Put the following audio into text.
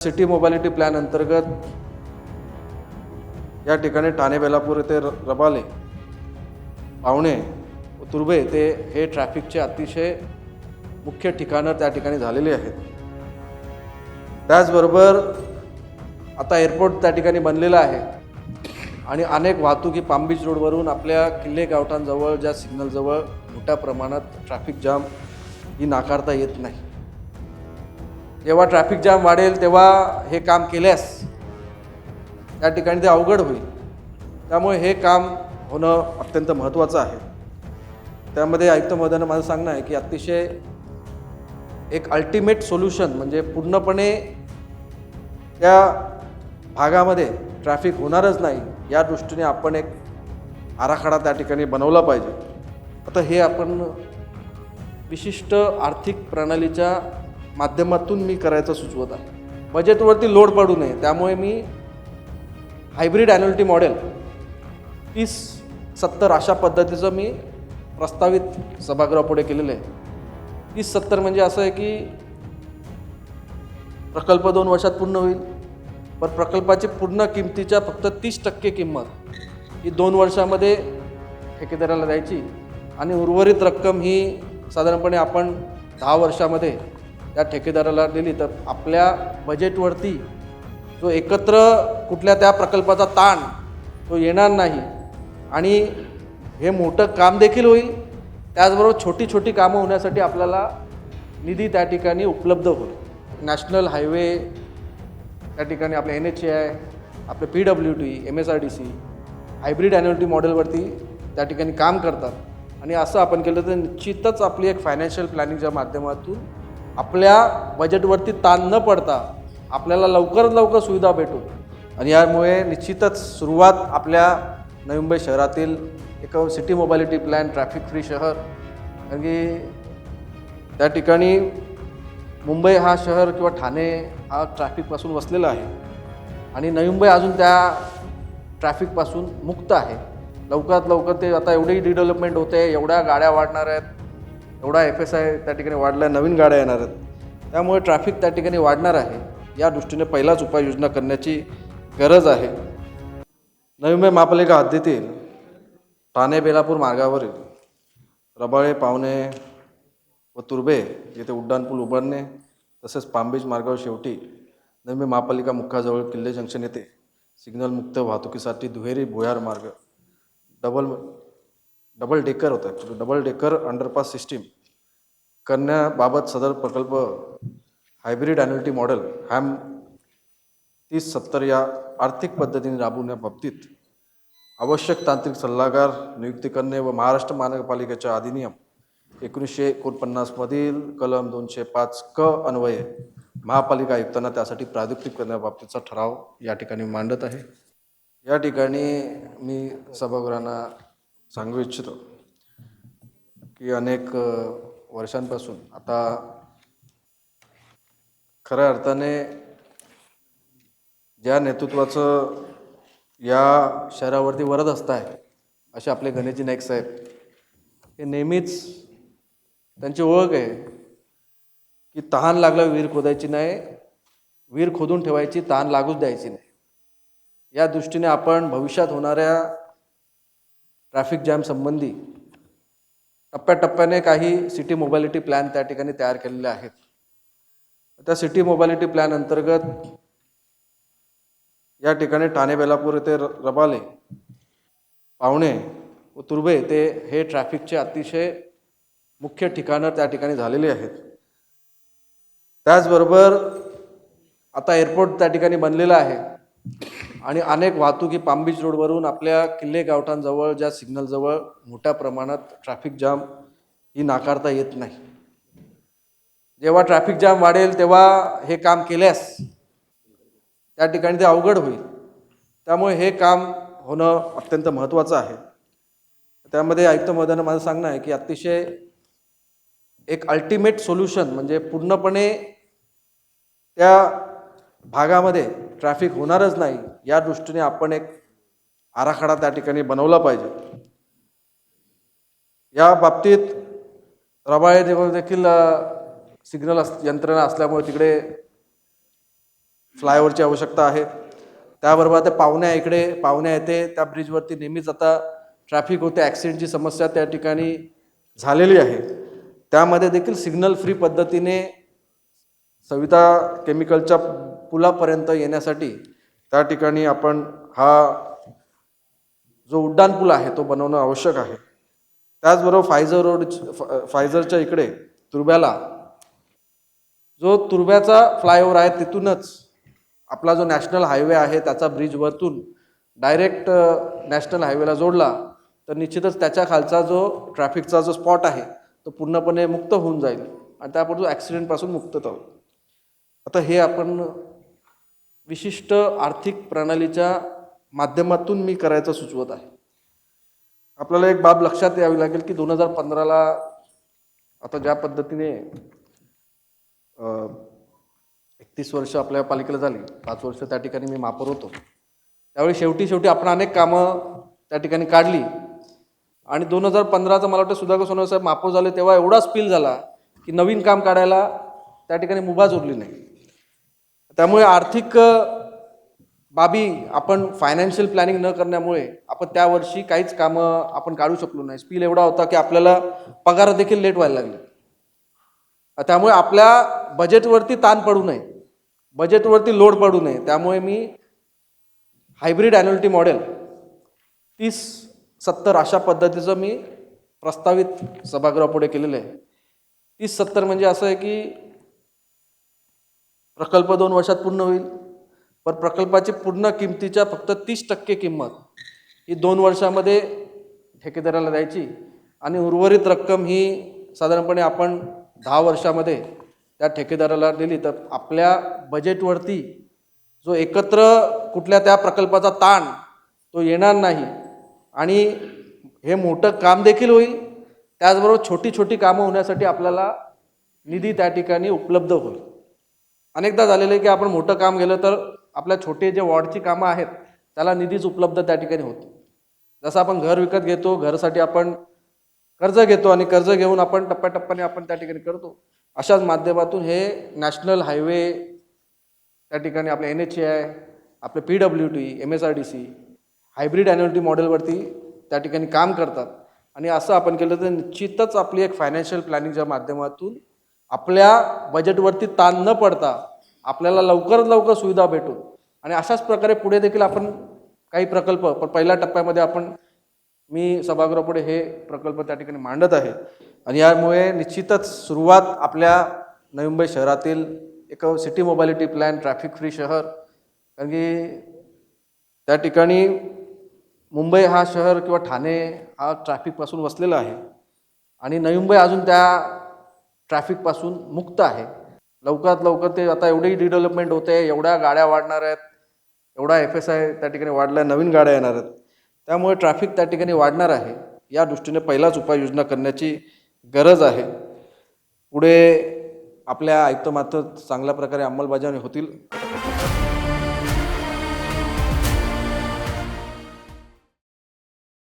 City mobility plan अंतर्गत या ठिकाणी ठाणे बेलापूर येथे रबाले पावणे व तुर्भे येथे हे ट्रॅफिकचे अतिशय मुख्य ठिकाणं त्या ठिकाणी झालेली आहेत. त्याचबरोबर आता एअरपोर्ट त्या ठिकाणी बनलेलं आहे आणि अनेक वाहतुकी पाम बीच रोडवरून आपल्या किल्ले गावठांजवळ ज्या सिग्नलजवळ मोठ्या प्रमाणात ट्रॅफिक जाम ही नाकारता येत नाही. जेव्हा ट्रॅफिक जाम वाढेल तेव्हा हे काम केल्यास त्या ठिकाणी ते अवघड होईल. त्यामुळे हे काम होणं अत्यंत महत्त्वाचं आहे. त्यामध्ये आयुक्त महोदयांना माझं सांगणं आहे की अतिशय एक अल्टिमेट सोल्युशन म्हणजे पूर्णपणे त्या भागामध्ये ट्रॅफिक होणारच नाही या दृष्टीने आपण एक आराखडा त्या ठिकाणी बनवला पाहिजे. आता हे आपण विशिष्ट आर्थिक प्रणालीच्या माध्यमातून मी करायचं सुचवत आहे. बजेटवरती लोड पडू नये त्यामुळे मी हायब्रिड ॲन्युअलिटी मॉडेल 30-70 अशा पद्धतीचं मी प्रस्तावित सभागृहापुढे केलेलं आहे. 30-70 म्हणजे असं आहे की प्रकल्प 2 वर्षात पूर्ण होईल, पण प्रकल्पाची पूर्ण किमतीच्या फक्त 30% किंमत ही 2 वर्षामध्ये ठेकेदाराला द्यायची आणि उर्वरित रक्कम ही साधारणपणे आपण 10 वर्षामध्ये त्या ठेकेदाराला दिली तर आपल्या बजेटवरती जो एकत्र कुठल्या त्या प्रकल्पाचा ताण तो येणार नाही आणि हे मोठं काम देखील होईल. त्याचबरोबर छोटी छोटी कामं होण्यासाठी आपल्याला निधी त्या ठिकाणी उपलब्ध होईल. नॅशनल हायवे त्या ठिकाणी आपले NHAI, आपले PWD, MSRDC हायब्रिड ॲन्युअलिटी मॉडेलवरती त्या ठिकाणी काम करतात आणि असं आपण केलं तर निश्चितच आपली एक फायनान्शियल प्लॅनिंगच्या माध्यमातून आपल्या बजेटवरती ताण न पडता आपल्याला लवकरात लवकर सुविधा भेटू आणि यामुळे निश्चितच सुरुवात आपल्या नवी मुंबई शहरातील एक city mobility plan traffic free शहर, कारण की त्या ठिकाणी मुंबई हा शहर किंवा ठाणे हा ट्रॅफिकपासून वसलेला आहे आणि नवी मुंबई अजून त्या ट्रॅफिकपासून मुक्त आहे. लवकरात लवकर ते आता एवढी डिडेव्हलपमेंट होते, एवढ्या गाड्या वाढणार आहेत, एवढा FSI त्या ठिकाणी वाढला आहे, नवीन गाड्या येणार आहेत, त्यामुळे ट्रॅफिक त्या ठिकाणी वाढणार आहे. या दृष्टीने पहिलाच उपाययोजना करण्याची गरज आहे. नवी मुंबई महापालिका हद्दीतील ठाणे बेलापूर मार्गावरील रबाळे पावणे व तुर्भे येथे उड्डाणपूल उभारणे तसेच पाम बीच मार्गावर शेवटी नवी मुंबई महापालिका मुख्याजवळ किल्ले जंक्शन येथे सिग्नल मुक्त वाहतुकीसाठी दुहेरी भुयार मार्ग डबल डेकर अंडरपास सिस्टीम करण्याबाबत सदर प्रकल्प हायब्रिड ॲन्युअलिटी मॉडेल HAM 30-70 या आर्थिक पद्धतीने राबवण्याबाबतीत आवश्यक तांत्रिक सल्लागार नियुक्ती करणे व महाराष्ट्र महानगरपालिकेच्या अधिनियम 1949 मधील कलम 205 क अन्वये महापालिका आयुक्तांना त्यासाठी प्राधिकृत करण्याबाबतीचा ठराव या ठिकाणी मांडत आहे. या ठिकाणी मी सभागृहांना सांगू इच्छितो की अनेक वर्षांपासून आता खऱ्या अर्थाने ज्या नेतृत्वाचं या शहरावरती वरद असतं आहे असे आपले गणेशजी नाईक साहेब, हे नेहमीच त्यांची ओळख आहे की तहान लागल्यावर विहीर खोदायची नाही, विहीर खोदून ठेवायची, तहान लागूच द्यायची नाही. या दृष्टीने आपण भविष्यात होणाऱ्या ट्रॅफिक जॅम संबंधी टप्प्याटप्प्याने काही सिटी मोबिलिटी प्लॅन त्या ठिकाणी तयार केलेले आहेत. त्या सिटी मोबिलिटी प्लॅन अंतर्गत या ठिकाणी ठाणे बेलापूर येथे रबाले पावणे व तुर्भे येथे हे ट्रॅफिकचे अतिशय मुख्य ठिकाणं त्या ठिकाणी झालेली आहेत. त्याचबरोबर आता एअरपोर्ट त्या ठिकाणी बनलेलं आहे आणि अनेक वाहतुकी पाम बीच रोडवरून आपल्या किल्ले गावठांजवळ ज्या सिग्नलजवळ मोठ्या प्रमाणात ट्रॅफिक जाम ही नाकारता येत नाही. जेव्हा ट्रॅफिक जाम वाढेल तेव्हा हे काम केल्यास त्या ठिकाणी ते अवघड होईल. त्यामुळे हे काम होणं अत्यंत महत्त्वाचं आहे. त्यामध्ये आयुक्त महोदयांना माझं सांगणं आहे की अतिशय एक अल्टिमेट सोल्युशन म्हणजे पूर्णपणे त्या भागामध्ये ट्रॅफिक होणारच नाही या दृष्टीने आपण एक आराखडा त्या ठिकाणी बनवला पाहिजे. या बाबतीत रबाळे देखील सिग्नल यंत्रणा असल्यामुळे तिकडे फ्लायओव्हरची आवश्यकता आहे. त्याबरोबर आता पाहुण्या येते त्या ब्रिजवरती नेहमीच आता ट्रॅफिक होते, ॲक्सिडेंटची समस्या त्या ठिकाणी झालेली आहे. त्यामध्ये देखील सिग्नल फ्री पद्धतीने सविता केमिकलच्या पुलापर्यंत येण्यासाठी त्या ठिकाणी आपण हा जो उड्डाण पूल आहे तो बनवणं आवश्यक आहे. त्याचबरोबर फायझरच्या इकडे तुर्ब्याला जो तुर्ब्याचा फ्लायओव्हर आहे तिथूनच आपला जो नॅशनल हायवे आहे त्याचा ब्रिजवरतून डायरेक्ट नॅशनल हायवेला जोडला तर निश्चितच त्याच्या खालचा जो ट्रॅफिकचा जो स्पॉट आहे तो पूर्णपणे मुक्त होऊन जाईल आणि त्यापासून ॲक्सिडेंटपासून मुक्तता होईल. आता हे आपण विशिष्ट आर्थिक प्रणालीच्या माध्यमातून मी करायचं सुचवत आहे. आपल्याला एक बाब लक्षात यावी लागेल की 2015ला आता ज्या पद्धतीने 31 वर्ष आपल्या पालिकेला झाली, 5 वर्ष त्या ठिकाणी मी महापौर होतो, त्यावेळी शेवटी आपण अनेक कामं त्या ठिकाणी काढली आणि 2015चा मला वाटतं सुधाकर सोनवणे साहेब महापौर झाले तेव्हा एवढा स्पील झाला की नवीन काम काढायला त्या ठिकाणी मुभाच उरली नाही. त्यामुळे आर्थिक बाबी आपण फायनान्शियल प्लॅनिंग न करण्यामुळे आपण त्या वर्षी काहीच कामं आपण काढू शकलो नाही. स्पील एवढा होता की आपल्याला पगार देखील लेट व्हायला लागले. त्यामुळे आपल्या बजेटवरती ताण पडू नये, बजेटवरती लोड पडू नये, त्यामुळे मी हायब्रिड ॲन्युअलिटी मॉडेल 30-70 अशा पद्धतीचं मी प्रस्तावित सभागृहापुढे केलेलं आहे. 30-70 म्हणजे असं आहे की प्रकल्प 2 वर्षात पूर्ण होईल, पण प्रकल्पाची पूर्ण किमतीच्या फक्त 30% किंमत ही 2 वर्षामध्ये ठेकेदाराला द्यायची आणि उर्वरित रक्कम ही साधारणपणे आपण 10 वर्षामध्ये त्या ठेकेदाराला दिली तर आपल्या बजेटवरती जो एकत्र कुठल्या त्या प्रकल्पाचा ताण तो येणार नाही आणि हे मोठं काम देखील होईल. त्याचबरोबर छोटी छोटी कामं होण्यासाठी आपल्याला निधी त्या ठिकाणी उपलब्ध होईल. अनेकदा झालेलं आहे की आपण मोठं काम गेलं तर आपल्या छोटे जे वॉर्डची कामं आहेत त्याला निधीच उपलब्ध त्या ठिकाणी होतो. जसं आपण घर विकत घेतो, घरासाठी आपण कर्ज घेतो आणि कर्ज घेऊन आपण टप्प्याटप्प्याने आपण त्या ठिकाणी करतो. अशाच माध्यमातून हे नॅशनल हायवे त्या ठिकाणी आपले NHAI, आपले PWD, MSRDC हायब्रिड ॲन्युअलिटी मॉडेलवरती त्या ठिकाणी काम करतात आणि असं आपण केलं तर निश्चितच आपली एक फायनान्शियल प्लॅनिंगच्या माध्यमातून आपल्या बजेटवरती ताण न पडता आपल्याला लवकरात लवकर सुविधा भेटून आणि अशाच प्रकारे पुढे देखील आपण काही प्रकल्प पण पहिल्या टप्प्यामध्ये मी सभागृहापुढे हे प्रकल्प त्या ठिकाणी मांडत आहे आणि यामुळे निश्चितच सुरुवात आपल्या नवी मुंबई शहरातील एक सिटी मोबॅलिटी प्लॅन, ट्रॅफिक फ्री शहर, कारण की त्या ठिकाणी मुंबई हा शहर किंवा ठाणे हा ट्रॅफिकपासून वसलेला आहे आणि नवी मुंबई अजून त्या ट्रॅफिकपासून मुक्त आहे. लवकरात लवकर ते आता एवढी डिडेव्हलपमेंट होते, एवढ्या गाड्या वाढणार आहेत, एवढा FSI त्या ठिकाणी वाढला आहे, नवीन गाड्या येणार आहेत, त्यामुळे ट्रॅफिक त्या ठिकाणी वाढणार आहे. या दृष्टीने पहिलाच उपाययोजना करण्याची गरज आहे. पुढे आपल्या आयुक्त मात्र चांगल्या प्रकारे अंमलबजावणी होतील.